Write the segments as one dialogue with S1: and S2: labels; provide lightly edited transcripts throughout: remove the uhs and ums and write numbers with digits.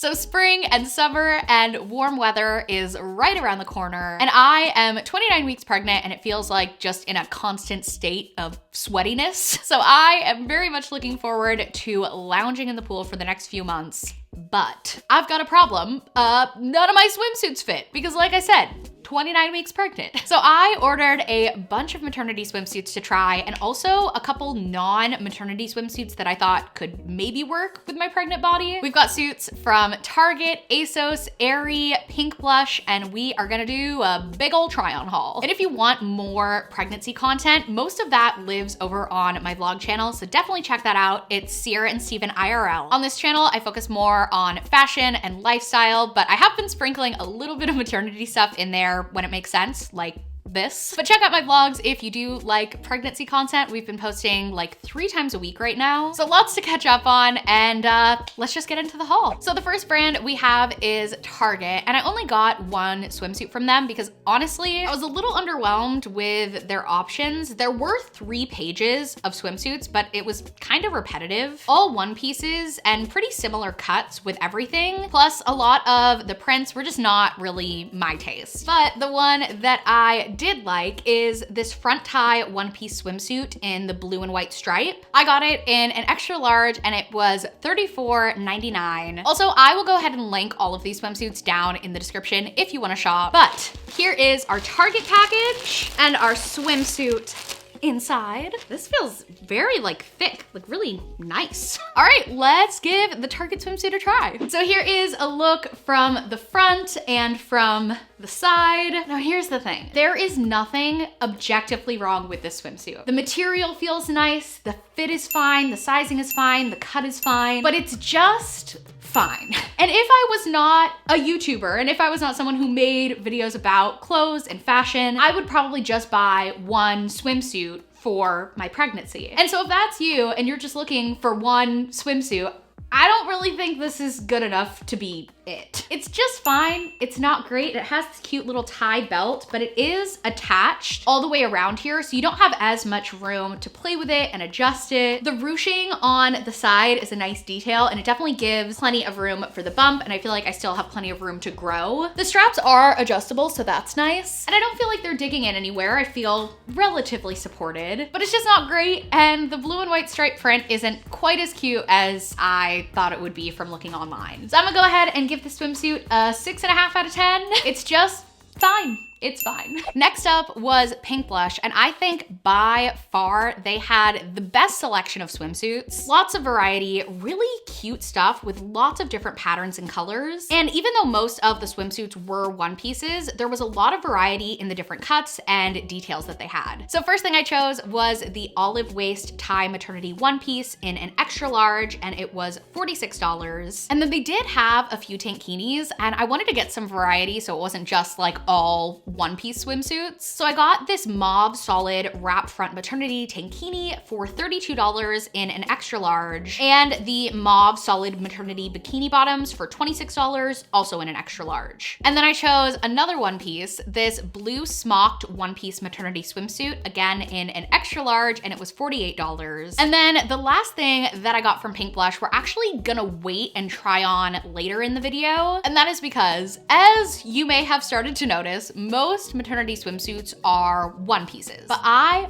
S1: So spring and summer and warm weather is right around the corner, and I am 29 weeks pregnant and it feels like just in a constant state of sweatiness. So I am very much looking forward to lounging in the pool for the next few months. But I've got a problem. None of my swimsuits fit because, like I said, 29 weeks pregnant. So I ordered a bunch of maternity swimsuits to try and also a couple non-maternity swimsuits that I thought could maybe work with my pregnant body. We've got suits from Target, Asos, Aerie, Pink Blush, and we are gonna do a big old try on haul. And if you want more pregnancy content, most of that lives over on my vlog channel, so definitely check that out. It's Sierra and Steven IRL. On this channel, I focus more on fashion and lifestyle, but I have been sprinkling a little bit of maternity stuff in there when it makes sense, like this. But check out my vlogs if you do like pregnancy content. We've been posting like 3 times a week right now. So lots to catch up on, and let's just get into the haul. So the first brand we have is Target, and I only got one swimsuit from them because honestly, I was a little underwhelmed with their options. There were 3 pages of swimsuits, but it was kind of repetitive. All one pieces and pretty similar cuts with everything. Plus a lot of the prints were just not really my taste. But the one that I did like is this front tie one-piece swimsuit in the blue and white stripe. I got it in an extra large and it was $34.99. Also, I will go ahead and link all of these swimsuits down in the description if you want to shop. But here is our Target package and our swimsuit inside. This feels very like thick, like really nice. All right, let's give the Target swimsuit a try. So here is a look from the front and from the side. Now here's the thing. There is nothing objectively wrong with this swimsuit. The material feels nice, the fit is fine, the sizing is fine, the cut is fine, but it's just fine. And if I was not a YouTuber and if I was not someone who made videos about clothes and fashion, I would probably just buy one swimsuit for my pregnancy. And so if that's you and you're just looking for one swimsuit, I don't really think this is good enough to be it. It's just fine. It's not great. It has this cute little tie belt, but it is attached all the way around here, so you don't have as much room to play with it and adjust it. The ruching on the side is a nice detail, and it definitely gives plenty of room for the bump, and I feel like I still have plenty of room to grow. The straps are adjustable, so that's nice. And I don't feel like they're digging in anywhere. I feel relatively supported, but it's just not great, and the blue and white stripe print isn't quite as cute as I thought it would be from looking online. So I'm gonna go ahead and give the swimsuit a 6.5 out of 10. It's just fine. It's fine. Next up was Pink Blush, and I think by far they had the best selection of swimsuits. Lots of variety, really cute stuff with lots of different patterns and colors. And even though most of the swimsuits were one pieces, there was a lot of variety in the different cuts and details that they had. So first thing I chose was the olive waist tie maternity one piece in an extra large, and it was $46. And then they did have a few tankinis, and I wanted to get some variety so it wasn't just like all one-piece swimsuits. So I got this mauve solid wrap front maternity tankini for $32 in an extra large, and the mauve solid maternity bikini bottoms for $26, also in an extra large. And then I chose another one piece, this blue smocked one-piece maternity swimsuit, again in an extra large, and it was $48. And then the last thing that I got from Pink Blush, we're actually gonna wait and try on later in the video, and that is because, as you may have started to notice, most maternity swimsuits are one pieces. But I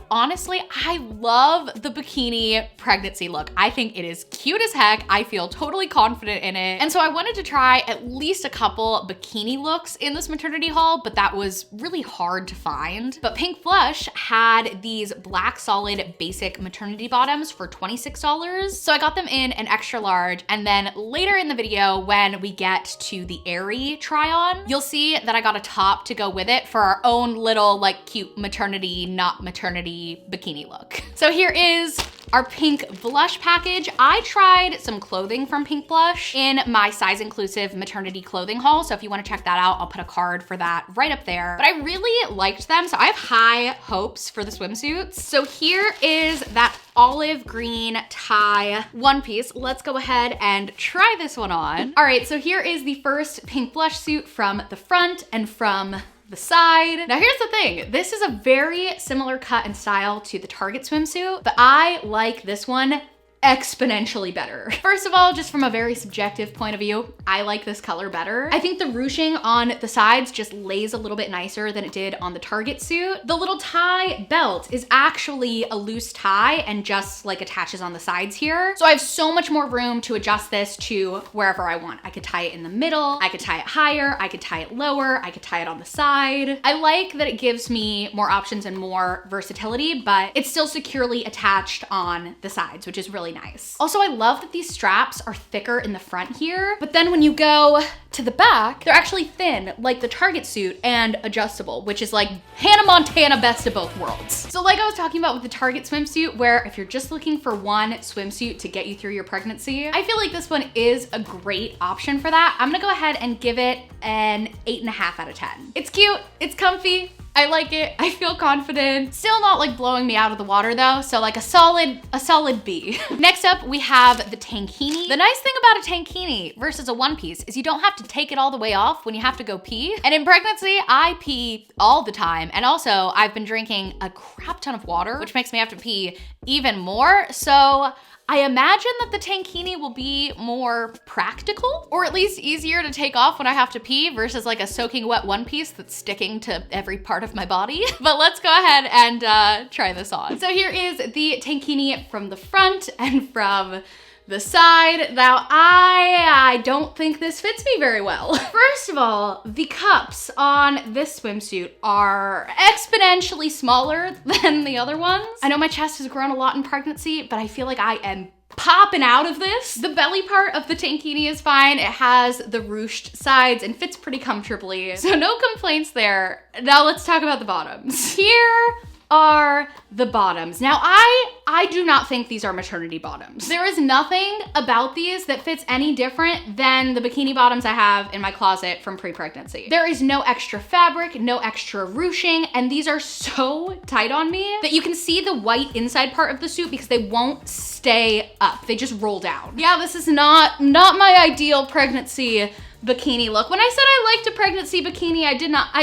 S1: love the bikini pregnancy look. I think it is cute as heck. I feel totally confident in it. And so I wanted to try at least a couple bikini looks in this maternity haul, but that was really hard to find. But Pink Blush had these black solid basic maternity bottoms for $26. So I got them in an extra large. And then later in the video, when we get to the Aerie try on, you'll see that I got a top to go with it for our own little like cute maternity, not maternity bikini look. So here is our Pink Blush package. I tried some clothing from Pink Blush in my size inclusive maternity clothing haul. So if you want to check that out, I'll put a card for that right up there. But I really liked them. So I have high hopes for the swimsuits. So here is that olive green tie one piece. Let's go ahead and try this one on. All right, so here is the first Pink Blush suit from the front and from the side. Now here's the thing, this is a very similar cut and style to the Target swimsuit, but I like this one exponentially better. First of all, just from a very subjective point of view, I like this color better. I think the ruching on the sides just lays a little bit nicer than it did on the Target suit. The little tie belt is actually a loose tie and just like attaches on the sides here. So I have so much more room to adjust this to wherever I want. I could tie it in the middle, I could tie it higher, I could tie it lower, I could tie it on the side. I like that it gives me more options and more versatility, but it's still securely attached on the sides, which is really nice. Also, I love that these straps are thicker in the front here, but then when you go to the back, they're actually thin, like the Target suit, and adjustable, which is like Hannah Montana, best of both worlds. So like I was talking about with the Target swimsuit, where if you're just looking for one swimsuit to get you through your pregnancy, I feel like this one is a great option for that. I'm gonna go ahead and give it an 8.5 out of 10. It's cute, it's comfy, I like it, I feel confident. Still not like blowing me out of the water though, so like a solid B. Next up, we have the tankini. The nice thing about a tankini versus a one piece is you don't have to take it all the way off when you have to go pee. And in pregnancy, I pee all the time. And also I've been drinking a crap ton of water, which makes me have to pee even more. So I imagine that the tankini will be more practical, or at least easier to take off when I have to pee versus like a soaking wet one piece that's sticking to every part of my body. But let's go ahead and try this on. So here is the tankini from the front and from the side. Now, I don't think this fits me very well. First of all, the cups on this swimsuit are exponentially smaller than the other ones. I know my chest has grown a lot in pregnancy, but I feel like I am popping out of this. The belly part of the tankini is fine. It has the ruched sides and fits pretty comfortably. So no complaints there. Now let's talk about the bottoms. Here are the bottoms. Now, I do not think these are maternity bottoms. There is nothing about these that fits any different than the bikini bottoms I have in my closet from pre-pregnancy. There is no extra fabric, no extra ruching, and these are so tight on me that you can see the white inside part of the suit because they won't stay up. They just roll down. Yeah, this is not my ideal pregnancy bikini look. When I said I liked a pregnancy bikini, I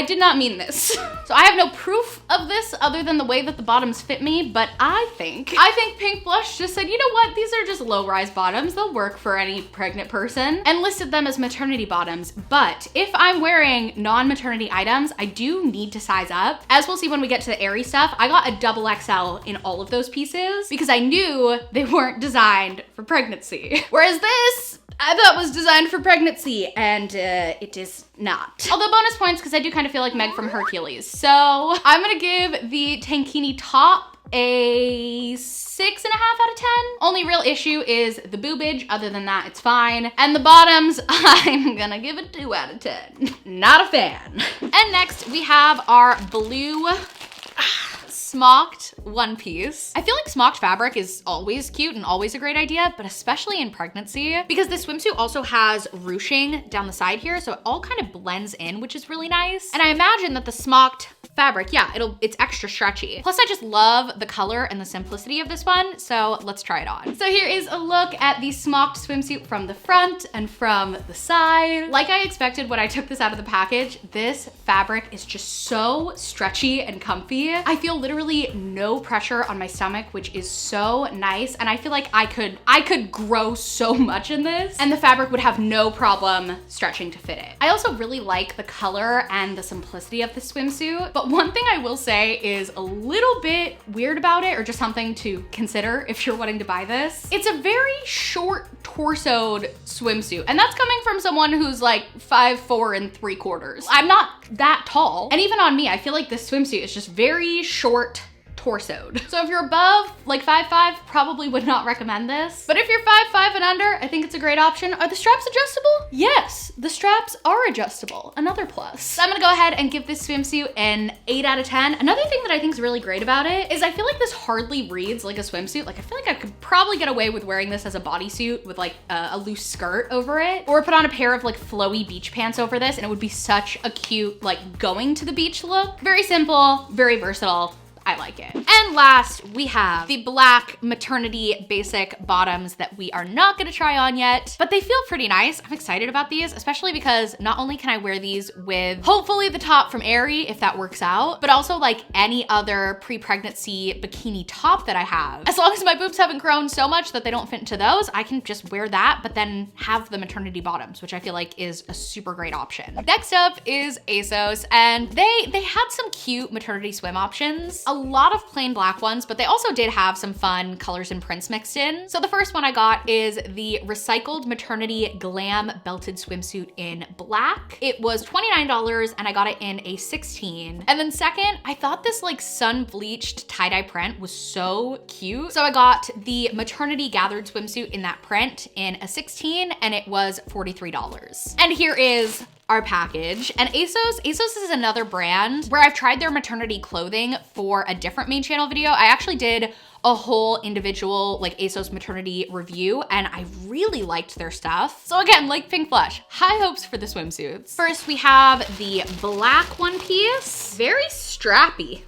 S1: did not mean this. So I have no proof of this other than the way that the bottoms fit me, but I think Pink Blush just said, you know what, these are just low-rise bottoms. They'll work for any pregnant person, and listed them as maternity bottoms. But if I'm wearing non-maternity items, I do need to size up. As we'll see when we get to the Aerie stuff, I got a double XL in all of those pieces because I knew they weren't designed for pregnancy. Whereas this, I thought was designed for pregnancy, and it is not. Although bonus points, because I do kind of feel like Meg from Hercules. So I'm gonna give the tankini top a 6.5 out of 10. Only real issue is the boobage. Other than that, it's fine. And the bottoms, I'm gonna give it 2 out of 10. Not a fan. And next we have our blue smocked one piece. I feel like smocked fabric is always cute and always a great idea, but especially in pregnancy, because this swimsuit also has ruching down the side here, so it all kind of blends in, which is really nice. And I imagine that the smocked fabric, yeah, it's extra stretchy. Plus I just love the color and the simplicity of this one, so let's try it on. So here is a look at the smocked swimsuit from the front and from the side. Like I expected when I took this out of the package, this fabric is just so stretchy and comfy. I feel literally no pressure on my stomach, which is so nice. And I feel like I could grow so much in this, and the fabric would have no problem stretching to fit it. I also really like the color and the simplicity of the swimsuit, but one thing I will say is a little bit weird about it, or just something to consider if you're wanting to buy this. It's a very short torsoed swimsuit, and that's coming from someone who's like 5'4 3/4". I'm not that tall, and even on me, I feel like this swimsuit is just very short torsoed. So if you're above like 5'5", probably would not recommend this. But if you're 5'5" and under, I think it's a great option. Are the straps adjustable? Yes, the straps are adjustable. Another plus. So I'm gonna go ahead and give this swimsuit an 8 out of 10. Another thing that I think is really great about it is I feel like this hardly reads like a swimsuit. Like I feel like I could probably get away with wearing this as a bodysuit with like a loose skirt over it, or put on a pair of like flowy beach pants over this, and it would be such a cute like going to the beach look. Very simple, very versatile. I like it. And last, we have the black maternity basic bottoms that we are not gonna try on yet, but they feel pretty nice. I'm excited about these, especially because not only can I wear these with hopefully the top from Aerie, if that works out, but also like any other pre-pregnancy bikini top that I have. As long as my boobs haven't grown so much that they don't fit into those, I can just wear that, but then have the maternity bottoms, which I feel like is a super great option. Next up is Asos, and they had some cute maternity swim options. A lot of plain black ones, but they also did have some fun colors and prints mixed in. So the first one I got is the recycled maternity glam belted swimsuit in black. It was $29 and I got it in a 16. And then second, I thought this like sun bleached tie-dye print was so cute. So I got the maternity gathered swimsuit in that print in a 16 and it was $43. And here is our package. And Asos is another brand where I've tried their maternity clothing for a different main channel video. I actually did a whole individual like Asos maternity review and I really liked their stuff. So again, like Pink Flush, high hopes for the swimsuits. First, we have the black one piece. Very strappy.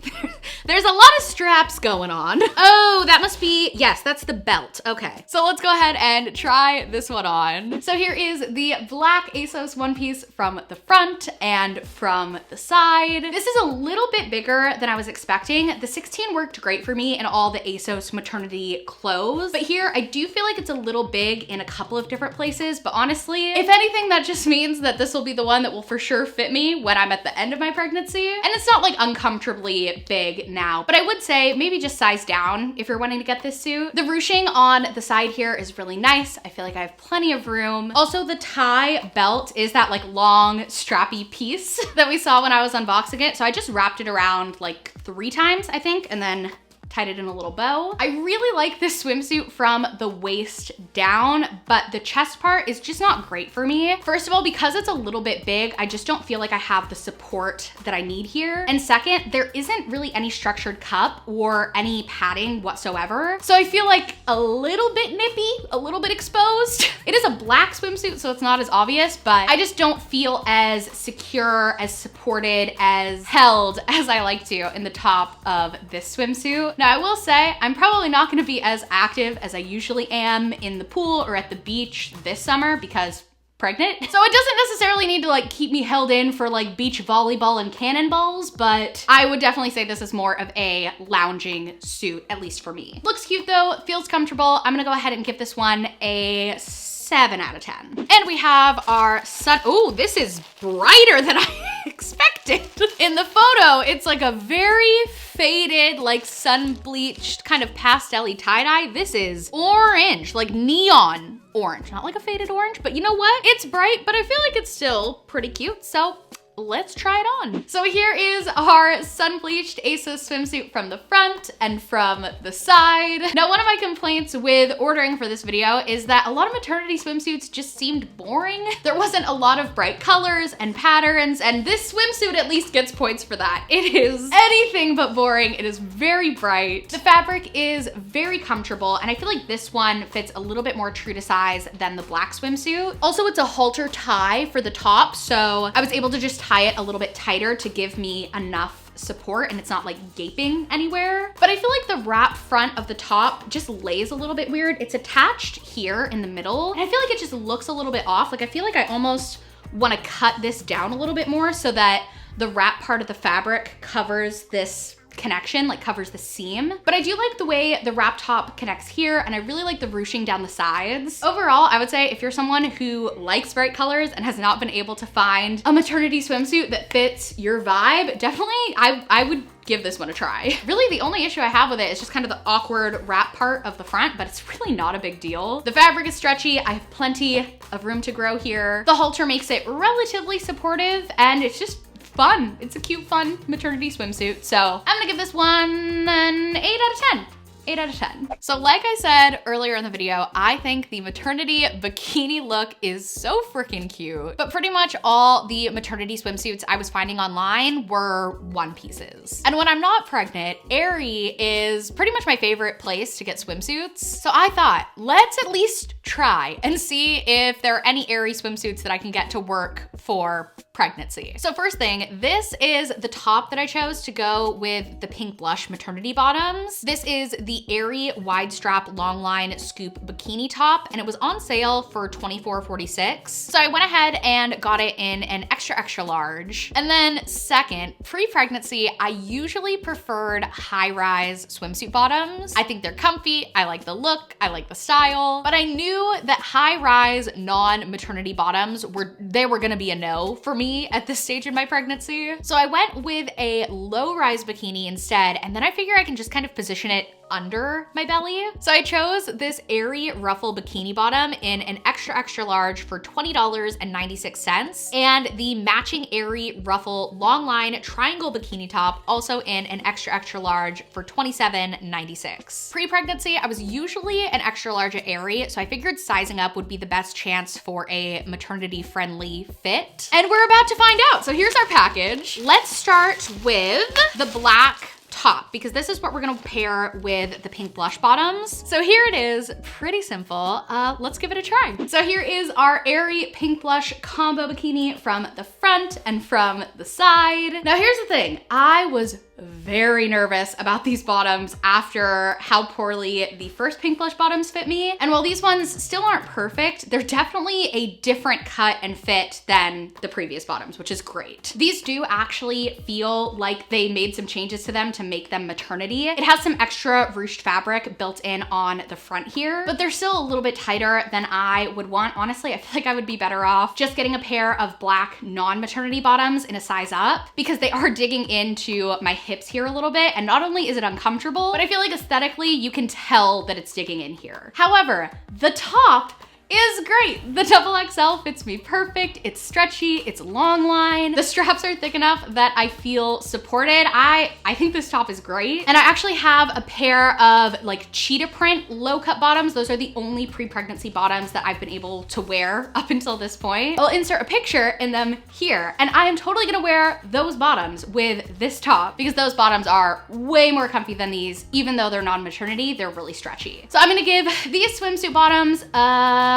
S1: There's a lot of straps going on. Oh, that must be, yes, that's the belt. Okay, so let's go ahead and try this one on. So here is the black Asos one piece from the front and from the side. This is a little bit bigger than I was expecting. The 16 worked great for me in all the Asos maternity clothes, but here I do feel like it's a little big in a couple of different places, but honestly, if anything, that just means that this will be the one that will for sure fit me when I'm at the end of my pregnancy. And it's not like uncomfortably big now, but I would say maybe just size down if you're wanting to get this suit. The ruching on the side here is really nice. I feel like I have plenty of room. Also, the tie belt is that like long strappy piece that we saw when I was unboxing it. So I just wrapped it around like 3 times, I think, and then tied it in a little bow. I really like this swimsuit from the waist down, but the chest part is just not great for me. First of all, because it's a little bit big, I just don't feel like I have the support that I need here. And second, there isn't really any structured cup or any padding whatsoever. So I feel like a little bit nippy, a little bit exposed. It is a black swimsuit, so it's not as obvious, but I just don't feel as secure, as supported, as held as I like to in the top of this swimsuit. Now, I will say, I'm probably not gonna be as active as I usually am in the pool or at the beach this summer because pregnant. So it doesn't necessarily need to like keep me held in for like beach volleyball and cannonballs, but I would definitely say this is more of a lounging suit, at least for me. Looks cute though, feels comfortable. I'm gonna go ahead and give this one a 7 out of 10. And we have our sun, oh, this is brighter than I expected. In the photo, it's like a very faded, like sun bleached kind of pastel-y tie-dye. This is orange, like neon orange. Not like a faded orange, but you know what? It's bright, but I feel like it's still pretty cute. So let's try it on. So here is our sun-bleached Asos swimsuit from the front and from the side. Now, one of my complaints with ordering for this video is that a lot of maternity swimsuits just seemed boring. There wasn't a lot of bright colors and patterns, and this swimsuit at least gets points for that. It is anything but boring. It is very bright. The fabric is very comfortable, and I feel like this one fits a little bit more true to size than the black swimsuit. Also, it's a halter tie for the top, so I was able to just tie it a little bit tighter to give me enough support and it's not like gaping anywhere. But I feel like the wrap front of the top just lays a little bit weird. It's attached here in the middle and I feel like it just looks a little bit off. Like I feel like I almost want to cut this down a little bit more so that the wrap part of the fabric covers this connection, like covers the seam. But I do like the way the wrap top connects here and I really like the ruching down the sides. Overall, I would say if you're someone who likes bright colors and has not been able to find a maternity swimsuit that fits your vibe, definitely I would give this one a try. Really, the only issue I have with it is just kind of the awkward wrap part of the front, but it's really not a big deal. The fabric is stretchy. I have plenty of room to grow here. The halter makes it relatively supportive and it's just fun. It's a cute, fun maternity swimsuit. So I'm gonna give this one an 8 out of 10. 8 out of 10. So like I said earlier in the video, I think the maternity bikini look is so freaking cute, but pretty much all the maternity swimsuits I was finding online were one pieces. And when I'm not pregnant, Aerie is pretty much my favorite place to get swimsuits. So I thought, let's at least try and see if there are any Aerie swimsuits that I can get to work for pregnancy. So first thing, this is the top that I chose to go with the pink blush maternity bottoms. This is the Aerie wide strap long line scoop bikini top, and it was on sale for $24.46. So I went ahead and got it in an extra large. And then second, pre-pregnancy, I usually preferred high-rise swimsuit bottoms. I think they're comfy, I like the look, I like the style, but I knew that high-rise non-maternity bottoms were gonna be a no for me at this stage in my pregnancy. So I went with a low-rise bikini instead, and then I figure I can just kind of position it under my belly. So I chose this Aerie ruffle bikini bottom in an extra large for $20.96, and the matching Aerie ruffle long line triangle bikini top also in an extra large for $27.96. Pre-pregnancy, I was usually an extra large at Aerie, so I figured sizing up would be the best chance for a maternity friendly fit. And we're about to find out. So here's our package. Let's start with the black top, because this is what we're gonna pair with the pink blush bottoms. So here it is, pretty simple. Let's give it a try. So here is our Aerie pink blush combo bikini from the front and from the side. Now here's the thing, I was very nervous about these bottoms after how poorly the first pink blush bottoms fit me. And while these ones still aren't perfect, they're definitely a different cut and fit than the previous bottoms, which is great. These do actually feel like they made some changes to them to make them maternity. It has some extra ruched fabric built in on the front here, but they're still a little bit tighter than I would want. Honestly, I feel like I would be better off just getting a pair of black non-maternity bottoms in a size up, because they are digging into my hips here a little bit, and not only is it uncomfortable, but I feel like aesthetically you can tell that it's digging in here. However, the top is great. The XXL fits me perfect. It's stretchy, it's long line. The straps are thick enough that I feel supported. I think this top is great. And I actually have a pair of like cheetah print low cut bottoms. Those are the only pre-pregnancy bottoms that I've been able to wear up until this point. I'll insert a picture in them here, and I am totally gonna wear those bottoms with this top, because those bottoms are way more comfy than these. Even though they're non-maternity, they're really stretchy. So I'm gonna give these swimsuit bottoms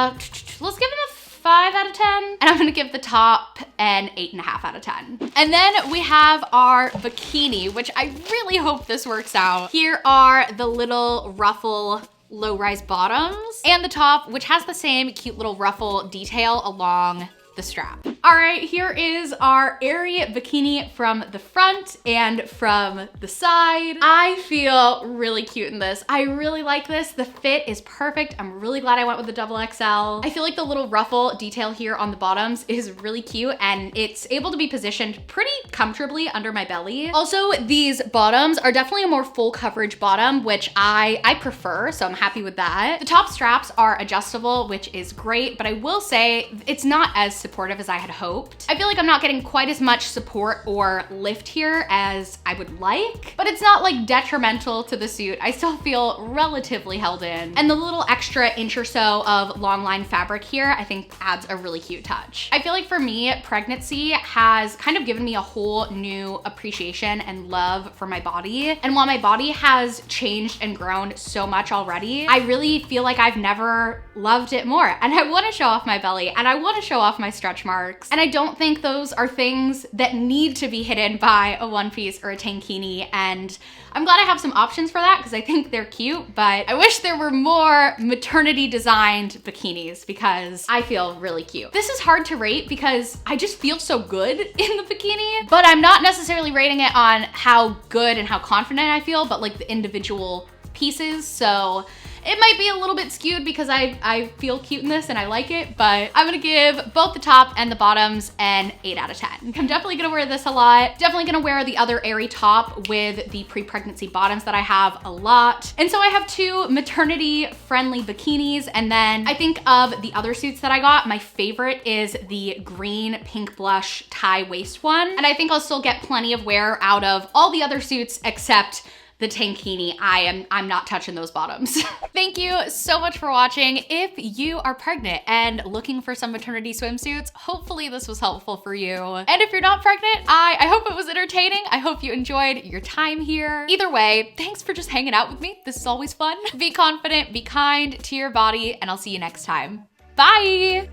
S1: let's give them a 5 out of 10. And I'm gonna give the top an 8.5 out of 10. And then we have our bikini, which I really hope this works out. Here are the little ruffle low-rise bottoms, and the top, which has the same cute little ruffle detail along the strap. All right, here is our Aerie bikini from the front and from the side. I feel really cute in this. I really like this. The fit is perfect. I'm really glad I went with the XXL. I feel like the little ruffle detail here on the bottoms is really cute, and it's able to be positioned pretty comfortably under my belly. Also, these bottoms are definitely a more full coverage bottom, which I prefer, so I'm happy with that. The top straps are adjustable, which is great, but I will say it's not as supportive as I had hoped. I feel like I'm not getting quite as much support or lift here as I would like, but it's not like detrimental to the suit. I still feel relatively held in. And the little extra inch or so of long line fabric here, I think adds a really cute touch. I feel like for me, pregnancy has kind of given me a whole new appreciation and love for my body. And while my body has changed and grown so much already, I really feel like I've never loved it more. And I wanna show off my belly, and I wanna show off my stretch marks. And I don't think those are things that need to be hidden by a one piece or a tankini. And I'm glad I have some options for that, because I think they're cute, but I wish there were more maternity designed bikinis, because I feel really cute. This is hard to rate because I just feel so good in the bikini, but I'm not necessarily rating it on how good and how confident I feel, but like the individual pieces. So it might be a little bit skewed because I feel cute in this and I like it, but I'm gonna give both the top and the bottoms an 8 out of 10. I'm definitely gonna wear this a lot. Definitely gonna wear the other Aerie top with the pre-pregnancy bottoms that I have a lot. And so I have two maternity friendly bikinis. And then I think of the other suits that I got, my favorite is the green pink blush tie waist one. And I think I'll still get plenty of wear out of all the other suits except the tankini, I'm not touching those bottoms. Thank you so much for watching. If you are pregnant and looking for some maternity swimsuits, hopefully this was helpful for you. And if you're not pregnant, I hope it was entertaining. I hope you enjoyed your time here. Either way, thanks for just hanging out with me. This is always fun. Be confident, be kind to your body, and I'll see you next time. Bye!